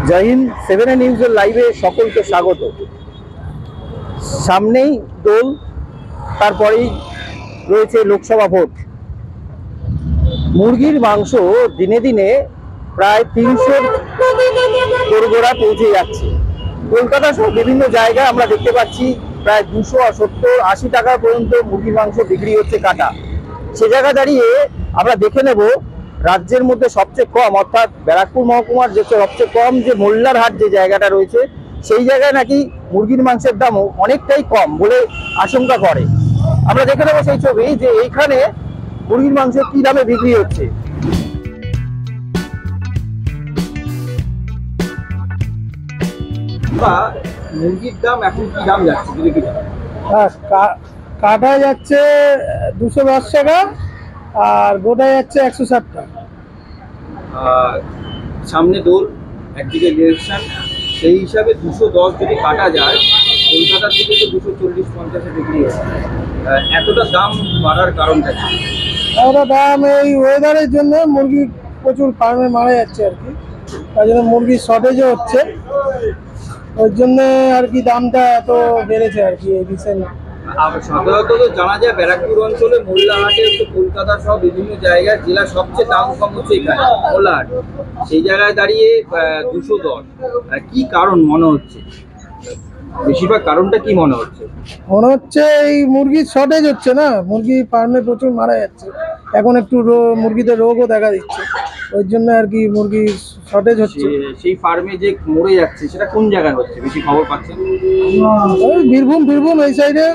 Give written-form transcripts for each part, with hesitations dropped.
জয় Hind. Seven নিউজের লাইভে সকলকে স্বাগত। সামনেই দোল, তারপরেই রয়েছে লোকসভা ভোট। মুরগির মাংস দিনে দিনে প্রায় 300 দোরগোড়া পৌঁছে যাচ্ছে। কলকাতা সহ বিভিন্ন জায়গায় আমরা দেখতে পাচ্ছি প্রায় 270-80 টাকা পর্যন্ত মুরগির মাংস বিক্রি হচ্ছে কাটা। সে জায়গায় দাঁড়িয়ে আমরা দেখে নেব রাজ্যের মধ্যে সবচেয়ে কম, অর্থাৎ ব্যারাকপুর মহকুমার যে সবচেয়ে কম যে মোল্লার হাট যে জায়গাটা রয়েছে, সেই জায়গায় নাকি মুরগির মাংসের দামও অনেকটাই কম বলে আশঙ্কা করে। আমরা দেখে নেবো সেই ছবি যে এইখানে মুরগির মাংস কি দামে বিক্রি হচ্ছে। মুরগির দাম এখন কি দাম যাচ্ছে? কাটা যাচ্ছে 210 টাকা আর গোটা যাচ্ছে 160 টাকা। সামনে দোল, একদিকে ইলেকশন, সেই হিসাবে 210 যদি কাটা যায়, কলকাতার দিকে তো 240-50 বিক্রি হচ্ছে। এতটা দাম বাড়ার কারণটা কি? এতটা দাম এই ওয়েদারের জন্য মুরগি প্রচুর ফার্মে মারা যাচ্ছে আর কি, তার জন্য মুরগির শর্টেজও হচ্ছে, ওই জন্য আর কি দামটা এত বেড়েছে আর কি এই রিসেন্ট। সাধারণত তো জানা যায় ব্যারাকপুর অঞ্চলে মোল্লাহাটে কলকাতা সহ বিভিন্ন জায়গায় জেলা সবচেয়ে দাম কম হচ্ছে এখানে মোল্লাহাট। সেই জায়গায় দাঁড়িয়ে 210, কি কারণ মনে হচ্ছে? বেশিরভাগ কারণটা কি মনে হচ্ছে? মনে হচ্ছে এই মুরগির শর্টেজ হচ্ছে না, মুরগি ফার্মে প্রচুর মারা যাচ্ছে, এখন একটু মুরগিদের রোগও দেখা দিচ্ছে, ওই জন্য আর কি মুরগির শর্টেজ হচ্ছে। সেই ফার্মে যে মরে যাচ্ছে সেটা কোন জায়গায় হচ্ছে, বেশি খবর পাচ্ছেন? ওই বীরভূম এই সাইডে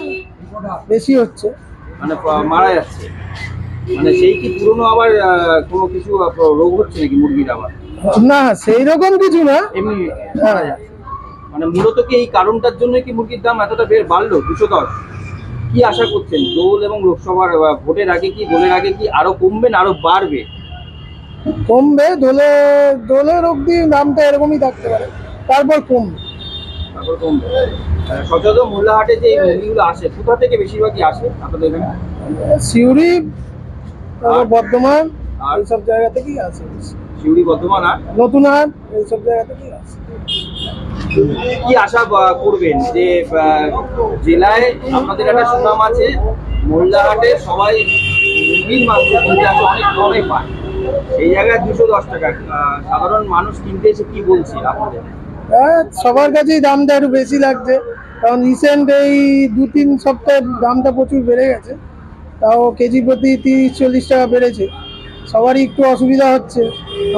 বেশি হচ্ছে, মানে মারা যাচ্ছে। মানে সেই কি পুরনো আবার কোনো কিছু রোগ হচ্ছে নাকি মুরগির আবার? না, সেই রকম কিছু না, এমনি মারা যাচ্ছে। মানে মূলত কি এই কারণটার জন্য কি মুরগির দাম এতটা বাড়লো 210? কি আশা করছেন দোল এবং লোকসভার ভোটের আগে কি, দোলের আগে কি আরো কমবে না আরো বাড়বে? কমবে, দোলের অবধি দামটা এরকমই থাকতে পারে, তারপর কমবে। সচরাচর মোল্লাহাটে যে মুরগিগুলো আসে, কোথা থেকে বেশিরভাগই আসে আপনাদের এখানে? সিউড়ি, বর্ধমান, এইসব জায়গা থেকেই আসে। সিউড়ি, বর্ধমান আর নতুন হাট, এইসব জায়গা থেকেই আসে। কি আশা করবেন যে জেলায় আপনাদের একটা সুনাম আছে, মোল্লাহাটে সবাই মুরগির মাংস অনেক কমে পায়, এই জায়গায় 210 টাকা সাধারণ মানুষ কিনতে এসে কি বলছে আপনাদের? সবার কাছেই দামটা একটু বেশি লাগছে, কারণ রিসেন্ট এই 2-3 সপ্তাহে দামটা প্রচুর বেড়ে গেছে, তাও কেজি প্রতি 30-40 টাকা বেড়েছে, সবারই একটু অসুবিধা হচ্ছে,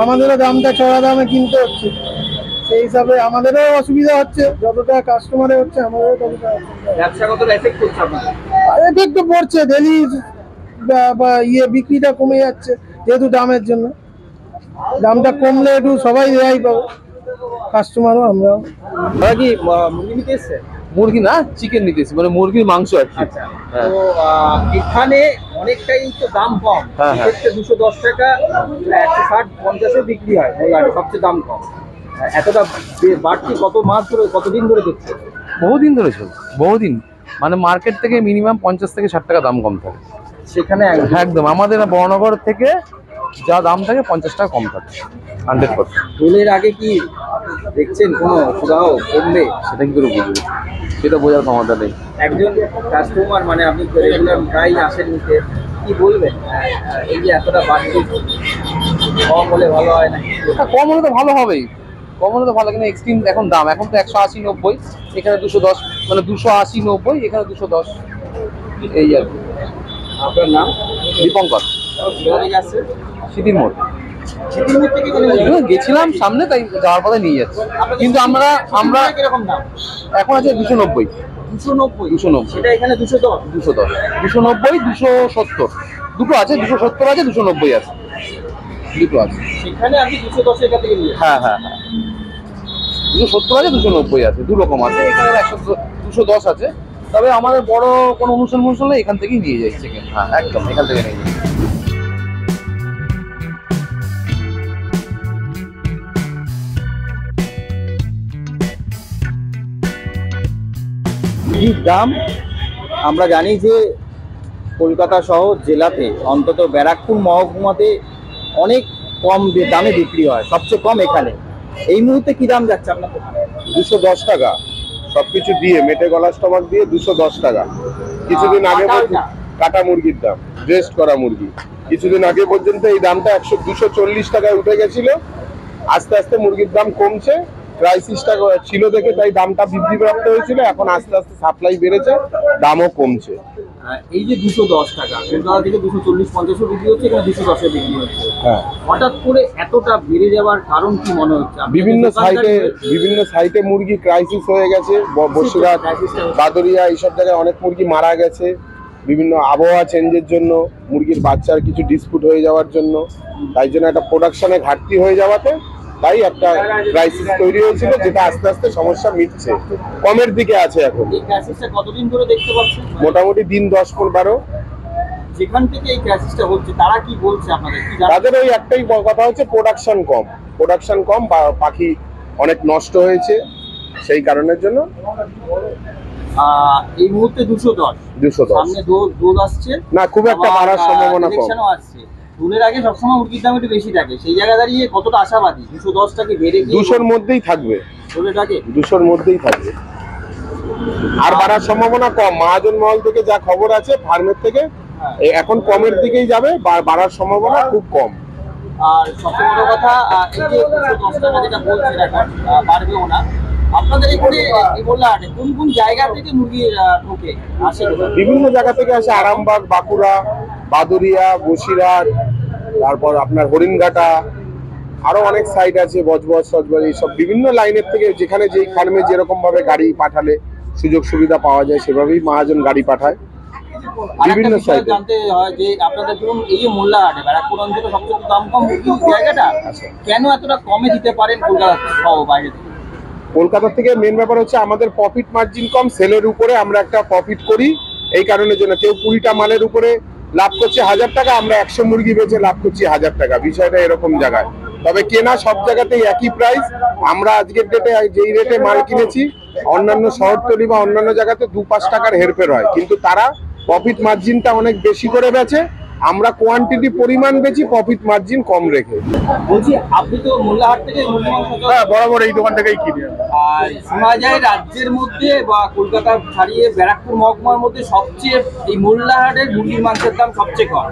আমাদেরও দামটা চড়া দামে কিনতে হচ্ছে, সেই হিসাবে আমাদেরও অসুবিধা হচ্ছে, যতটা কাস্টমারে হচ্ছে আমাদেরও ততটা ব্যবসাগত এফেক্ট করছে আপনাদের? এফেক্ট তো পড়ছে, ডেলি বিক্রিটা কমে যাচ্ছে যেহেতু দামের জন্য, দামটা কমলে একটু সবাই রেহাই পাবে, কাস্টমারও আমরাও। কি মুরগি নিতে এসছে? মুরগি না, চিকেন নিতেছি, মানে মুরগির মাংস আর কি। আচ্ছা, তো এখানে অনেকটাই তো দাম কম, 210 টাকা 160-50 বিক্রি হয়, সবচেয়ে দাম কম। এতটা বাড়তি কত মাস ধরে, কতদিন ধরে দেখছে? বহুদিন ধরে চলছে, বহুদিন, মানে মার্কেট থেকে মিনিমাম 50 থেকে 60 টাকা দাম কম থাকে সেখানে। একদম আমাদের বড়নগর থেকে যা দাম থাকে 50 টাকা কম থাকে 100%। দোলের আগে কি দেখছেন কোনো কোথাও কমবে? সেটা কি করে বুঝবো, সেটা বোঝার ক্ষমতা নেই। একজন কাস্টমার, মানে আপনি রেগুলার প্রায় আসেন নিতে, কি বলবেন এই যে এতটা বাড়তি? কম হলে ভালো হয় না? কম হলে তো ভালো হবেই, কম হলে তো ভালো, কিন্তু এক্সট্রিম এখন দাম, এখন তো 180-90, এখানে 210, মানে 280-90, এখানে 210, এই আর কি। আপনার নাম? দীপঙ্কর, স্মৃতির মোড়। গেছিলাম সামনে, তাই যাওয়ার পথে নিয়ে যাচ্ছি, কিন্তু আমরা কিরকম দাম এখন আছে 290। 290, সেটা এখানে 210, 290, 270, দুটো আছে, 270 আছে, 290 আছে, দুটো আছে। সেখানে আপনি 210 এর থেকে নিয়ে? হ্যাঁ, 270 আছে, 290 আছে, দু রকম আছে, এখানে 210 আছে। তবে আমাদের বড় কোনো অনুষ্ঠান হলে এখান থেকেই নিয়ে যাই চিকেন। হ্যাঁ, একদম এখান থেকে নিয়ে যাই। দাম আমরা জানি যে কলকাতা শহর জেলাতে, অন্তত ব্যারাকপুর মহকুমাতে অনেক কম দামে বিক্রি হয়, সবচেয়ে কম এখানে। এই মুহূর্তে কি দাম যাচ্ছে আপনার দোকানে? 210 টাকা সবকিছু দিয়ে, মেটে গলা স্টমাক দিয়ে 210 টাকা। কিছুদিন আগে কাটা মুরগির দাম, ড্রেস্ট করা মুরগি, কিছুদিন আগে পর্যন্ত এই দামটা 240 টাকায় উঠে গেছিল। আস্তে আস্তে মুরগির দাম কমছে, ক্রাইসিসটা ছিল দেখে তাই দামটা বৃদ্ধিপ্রাপ্ত হয়েছিল। এখন আস্তে আস্তে সাপ্লাই বেড়েছে, দামও কমছে। এই যে 210 টাকা, কলকাতা থেকে 240-50 বিক্রি হচ্ছে, এখানে 210 বিক্রি হচ্ছে। হ্যাঁ, হঠাৎ করে এতটা বেড়ে যাওয়ার কারণ কি মনে হচ্ছে? বিভিন্ন সাইটে মুরগি ক্রাইসিস হয়ে গেছে। বসিরহাট, বাদরিয়া এইসব জায়গায় অনেক মুরগি মারা গেছে বিভিন্ন আবহাওয়া চেঞ্জের জন্য, মুরগির বাচ্চার কিছু ডিসপুট হয়ে যাওয়ার জন্য। তাই জন্য একটা প্রোডাকশনে ঘাটতি হয়ে যাওয়াতে তাই একটা ক্রাইসিস তৈরি হয়েছিল, যেটা আস্তে আস্তে সমস্যা মিটছে, কমের দিকে আছে এখন। এই ক্রাইসিসটা কতদিন ধরে দেখতে পাচ্ছেন? মোটামুটি দিন 10-12। যেখান থেকে এই ক্রাইসিসটা হচ্ছে তারা কি বলছে আপনাদের? তাদের ওই একটাই কথা হচ্ছে, প্রোডাকশন কম, পাখি অনেক নষ্ট হয়েছে, সেই কারণের জন্য। এই মুহূর্তে 210 সামনে দোল আসছে না, খুব একটা বাড়ার সম্ভাবনা কম। ইলেকশনও আসছে, দোলের আগে সবসময় মুরগির দাম একটু বেশি থাকে, সেই জায়গায় দাঁড়িয়ে কতটা আশাবাদী? 210 টাকে বেড়ে গিয়ে 200-র মধ্যেই থাকবে, দোলের আগে 200-র মধ্যেই থাকবে, আর বাড়ার সম্ভাবনা কম। মহাজন মহল থেকে যা খবর আছে, ফার্মের থেকে এখন কমের দিকেই যাবে, বাড়ার সম্ভাবনা খুব কম। আর সবচেয়ে বড় কথা, এই যে 210 টাকা যেটা বলছেন এখন বাড়বেও না, আপনাদের এখানে এই মোল্লাহাটে কোন কোন জায়গা থেকে মুরগি ঢোকে আসে? বিভিন্ন জায়গা থেকে আসে, আরামবাগ, বাঁকুড়া, বাদুরিয়া, বসিরহাট, তারপর আপনার হরিণঘাটা, আরো অনেক সাইট আছে, বজবজ সজবজ, এইসব বিভিন্ন লাইনের থেকে, যেখানে যেই ফার্মে যেরকম ভাবে গাড়ি পাঠালে সুযোগ সুবিধা পাওয়া যায়, সেভাবেই মহাজন গাড়ি পাঠায় বিভিন্ন সাইটে। জানতে হয় যে আপনাদের ধরুন এই যে মোল্লাহাটে ব্যারাকপুর অঞ্চলে সবচেয়ে দাম কম মুরগির জায়গাটা, কেন এতটা কমে দিতে পারেন কলকাতা সহ বাইরে থেকে? কলকাতা থেকে মেন ব্যাপার হচ্ছে আমাদের প্রফিট মার্জিন কম, সেলের উপরে আমরা একটা প্রফিট করি। এই কারণের জন্য কেউ 20টা মালের উপরে লাভ করছে 1000 টাকা, আমরা 100 মুরগি বেচে লাভ করছি 1000 টাকা। বিষয়টা এরকম জায়গায়, তবে কেনা সব জায়গাতেই একই প্রাইস। আমরা আজকের ডেটে যেই রেটে মাল কিনেছি, অন্যান্য শহরতলি বা অন্যান্য জায়গাতে 2-5 টাকার হেরফের হয়, কিন্তু তারা প্রফিট মার্জিনটা অনেক বেশি করে বেচে, আমরা কোয়ান্টিটি পরিমাণ বেচি, প্রফিট মার্জিন কম রেখে। বলছি, আপনি তো মোল্লাহাট থেকে মুরগি মাংস বরাবর এই দোকান থেকেই কিনি। আর শোনা যায় রাজ্যের মধ্যে বা কলকাতা ছাড়িয়ে ব্যারাকপুর মহকুমার মধ্যে সবচেয়ে এই মোল্লাহাটের মুরগির মাংসের দাম সবচেয়ে কম।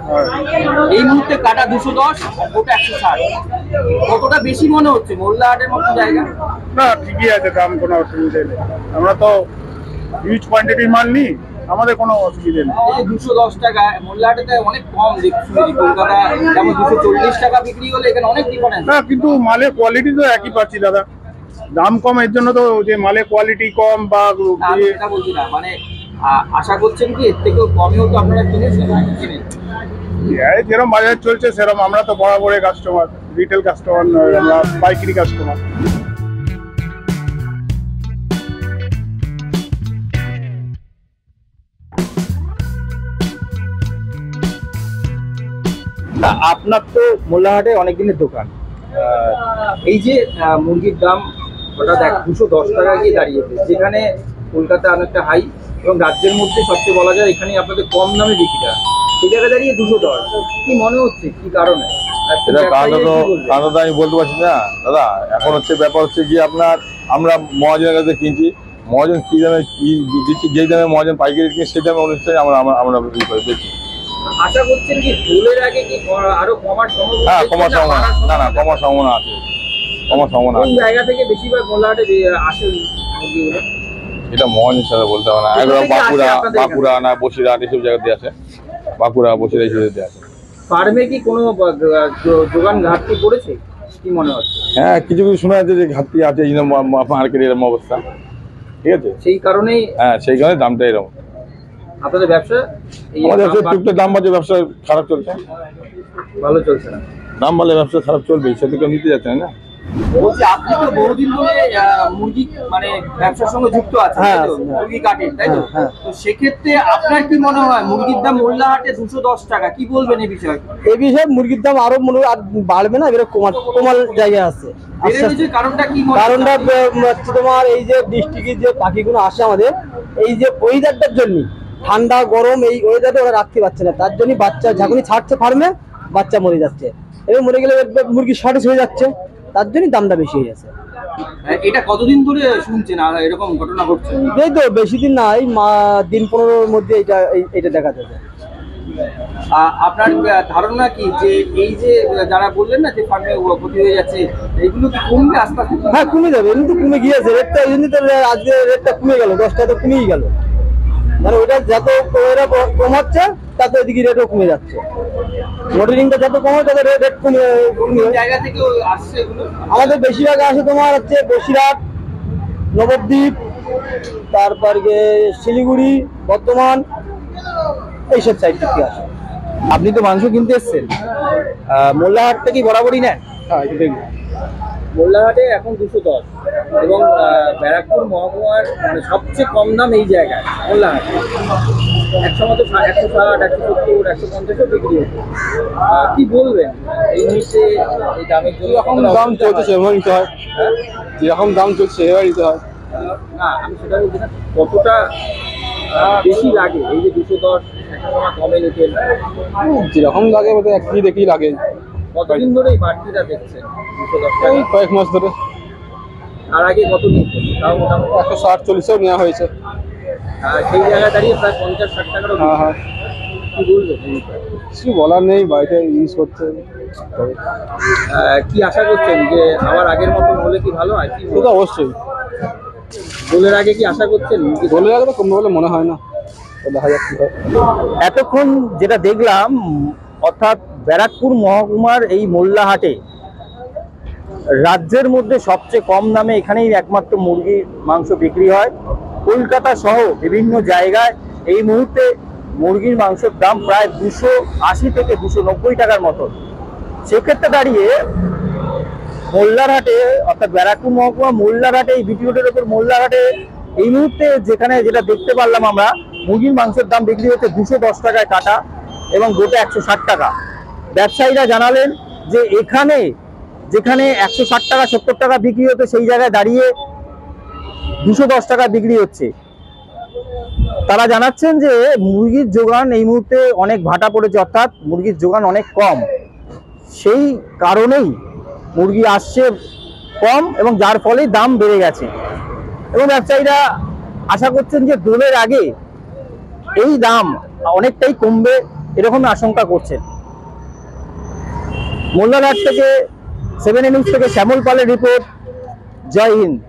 এই মুহূর্তে কাটা 210 আর গোটা 160। কতটা বেশি মনে হচ্ছে মোল্লাহাটের মতো জায়গা? না, ঠিকই আছে দাম, কোনো অসুবিধা নেই। আমরা তো হিউজ কোয়ান্টিটির মাল নিই, আমাদের কোনো অসুবিধা নেই। এই 210 টাকা মোল্লাহাটেতে অনেক কম দেখছি, কলকাতা যেমন 240 টাকা বিক্রি হলে এখানে অনেক ডিফারেন্স। না, কিন্তু মালের কোয়ালিটি তো একই পাচ্ছি দাদা। দাম কম এর জন্য তো, যে মালের কোয়ালিটি কম বা আমি এটা বলছি না, মানে আশা করছেন কি এর থেকেও কমেও তো আপনারা কিনেছেন নাকি কিনেন? যেরকম বাজার চলছে সেরকম, আমরা তো বরাবরের কাস্টমার, রিটেল কাস্টমার নয়, আমরা পাইকারি কাস্টমার। আপনার তো মোল্লাহাটে অনেক দিনের দোকান, এই যে মুরগির দাম হঠাৎ 210 টাকা গিয়ে দাঁড়িয়েছে, যেখানে কলকাতা অনেকটা হাই এবং রাজ্যের মধ্যে সবচেয়ে বলা যায় এখানে আপনাদের কম দামে বিক্রিটা, সেই জায়গায় দাঁড়িয়ে 210, কি মনে হচ্ছে, কি কারণে? এটা কারণটা আমি বলতে পারছি না দাদা। এখন হচ্ছে ব্যাপার হচ্ছে যে আপনার, আমরা মহাজনের কাছে কিনছি, মহাজন কি দামে কি দিচ্ছি, যেই দামে মহাজন পাইকারি কিনছি সেই দামে অনুযায়ী আমরা বেশি। আশা করছেন কি দোলের আগে কি আরো কমার সম্ভাবনা? হ্যাঁ, কমার সম্ভাবনা, না কমার সম্ভাবনা আছে, কমার সম্ভাবনা কোন আছে। জায়গা থেকে বেশিরভাগ মোল্লাহাটে আসে মুরগিগুলো? এটা মহাজনের সাথে বলতে হবে না, একদম বাঁকুড়া না বসিরহাট এইসব জায়গাতে আছে, বাঁকুড়া বসিরহাট এইসব জায়গাতে আছে। ফার্মে কি কোনো যোগান ঘাটতি পড়েছে কি মনে হচ্ছে? হ্যাঁ, কিছু কিছু শোনা যাচ্ছে যে ঘাটতি আছে, এই জন্য মার্কেটে এরকম অবস্থা, ঠিক আছে, সেই কারণেই। হ্যাঁ, সেই কারণে দামটা এরকম। আপনাদের ব্যবসা আমাদের ব্যবসা টুকটাক দাম বাড়ছে, ব্যবসা খারাপ চলছে, ভালো চলছে না, দাম বাড়লে ব্যবসা খারাপ চলবেই, সেটা কেউ নিতে যাচ্ছে না। বলছি আপনি তো বহুদিন ধরে মুরগি মানে ব্যবসার সঙ্গে যুক্ত আছেন, তাই তো? মুরগি কাটেন, তাই তো? তো সেক্ষেত্রে আপনার কি মনে হয় মুরগির দাম মোল্লাহাটে 210 টাকা, কি বলবেন এই বিষয়ে? এই বিষয়ে মুরগির দাম আরো মনে আর বাড়বে না, এবার কমার জায়গায় আছে। বেড়ে গেছে, কারণটা কি? কারণটা হচ্ছে তোমার এই যে ডিস্ট্রিক্টের যে পাখিগুলো আসে আমাদের, এই যে ওয়েদারটার জন্য, ঠান্ডা গরম এই ওয়েদারে ওরা রাখতে পারছে না, তার জন্য বাচ্চা যখনই ছাড়ছে ফার্মে বাচ্চা মরে যাচ্ছে, এবার মরে গেলে মুরগি শর্টেজ হয়ে যাচ্ছে, তার জন্যই দামটা বেশি হয়ে যাচ্ছে। এটা কতদিন ধরে শুনছেন আর এরকম ঘটনা ঘটছে? এই তো বেশি দিন না, এই দিন 15-র মধ্যে এটা দেখা যাবে। আপনার ধারণা কি যে এই যে যারা বললেন না যে ফার্মে ক্ষতি হয়ে যাচ্ছে, এগুলো কি কমবে আস্তে আস্তে? হ্যাঁ, কমে যাবে, এমনি তো কমে গিয়েছে রেটটা, এই জন্য তো আজকে রেটটা কমে গেল, 10 টাকা তো কমেই গেল। মানে ওটা যত এরা কমাচ্ছে তত এদিকে রেটও কমে যাচ্ছে। মডেলিংটা যত কমে তত রেট কমে। জায়গা থেকে আসছে এগুলো? আমাদের বেশিরভাগ আসে তোমার হচ্ছে বসিরহাট, নবদ্বীপ, তারপর শিলিগুড়ি, বর্ধমান, এইসব সাইড থেকে আসে। আপনি তো মাংস কিনতে এসছেন, মোল্লাহাট থেকে বরাবরই নেন? হ্যাঁ, দেখুন মোল্লাহাটে এখন 210 এবং ব্যারাকপুর মহকুমার মানে সবচেয়ে কম দাম এই জায়গায় মোল্লাহাট। একসময় তো 160, 170, 150ও বিক্রি হতো। কি বলবেন এই মুহূর্তে এই দামের জন্য? যেরকম দাম চলছে সেভাবে নিতে হয়, যেরকম দাম চলছে সেভাবে নিতে হয়। না, আমি সেটা বলছি না, কতটা বেশি লাগে এই যে 210 একটা সময় কমে নিতেন? যেরকম লাগে বোধহয় এক কেজি দেখেই লাগে। কতদিন ধরে এই বাড়তিটা দেখছেন 210 এই টাকা? কয়েক মাস ধরে আর আগে কত নিতেন? তাও মোটামুটি 160-140ও নেওয়া হয়েছে। সেই জায়গায় দাঁড়িয়ে প্রায় 50-60 টাকারও হ্যাঁ হ্যাঁ, কি বলবেন এই বিষয়ে? কিছু বলার নেই, বাড়িতে ইউজ করতে হবে। কি আশা করছেন যে আবার আগের মতন হলে কি ভালো হয়? কি সে তো অবশ্যই, দোলের আগে কি আশা করছেন? দোলের আগে তো কমবে বলে মনে হয় না, তো দেখা যাক কি হয়। এতক্ষণ যেটা দেখলাম, অর্থাৎ ব্যারাকপুর মহকুমার এই মোল্লাহাটে রাজ্যের মধ্যে সবচেয়ে কম দামে এখানেই একমাত্র মুরগির মাংস বিক্রি হয়। কলকাতা সহ বিভিন্ন জায়গায় এই মুহূর্তে মুরগির মাংসের দাম প্রায় 280 থেকে 290 টাকার মতো। সেক্ষেত্রে দাঁড়িয়ে মোল্লারহাটে, অর্থাৎ ব্যারাকপুর মহকুমা মোল্লারহাটে, এই বিটি রোডের ওপর মোল্লারহাটে এই মুহূর্তে যেখানে যেটা দেখতে পারলাম আমরা, মুরগির মাংসের দাম বিক্রি হচ্ছে 210 টাকায় কাটা এবং গোটা 160 টাকা। ব্যবসায়ীরা জানালেন যে এখানে যেখানে 160 টাকা 70 টাকা বিক্রি হতো সেই জায়গায় দাঁড়িয়ে 210 টাকা বিক্রি হচ্ছে। তারা জানাচ্ছেন যে মুরগির যোগান এই মুহূর্তে অনেক ভাটা পড়েছে, অর্থাৎ মুরগির যোগান অনেক কম, সেই কারণেই মুরগি আসছে কম এবং যার ফলে দাম বেড়ে গেছে। এবং ব্যবসায়ীরা আশা করছেন যে দোলের আগে এই দাম অনেকটাই কমবে, এরকম আশঙ্কা করছেন। মোল্লারহাট থেকে 7 নিউজ থেকে শ্যামল পালের রিপোর্ট। জয় হিন্দ।